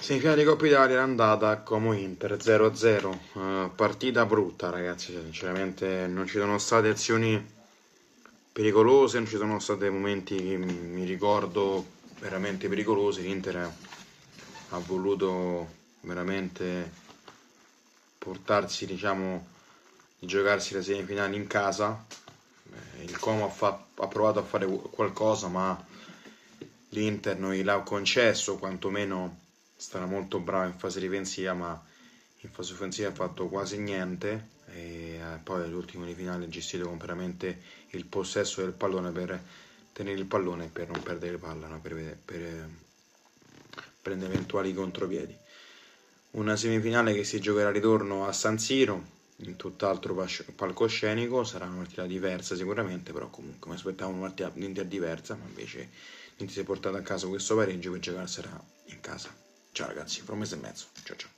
Semifinale di Coppa Italia è andata come Inter 0-0, partita brutta ragazzi, sinceramente non ci sono state azioni pericolose, non ci sono stati momenti che mi ricordo veramente pericolosi. L'Inter ha voluto veramente portarsi, diciamo, di giocarsi le semifinali in casa. Il Como ha provato a fare qualcosa, ma l'Inter non gliel'ha concesso, quantomeno starà molto bravo in fase difensiva, ma in fase offensiva ha fatto quasi niente. E poi all'ultimo di finale ha gestito completamente il possesso del pallone per tenere il pallone e per non perdere palla, no? per prendere eventuali contropiedi. Una semifinale che si giocherà a ritorno a San Siro, in tutt'altro palcoscenico. Sarà una partita diversa sicuramente, però comunque mi aspettavo una partita d'Inter diversa, ma invece l'Inter si è portato a casa questo pareggio per giocarsela in casa. Ciao ragazzi, fra un mese e mezzo, ciao ciao.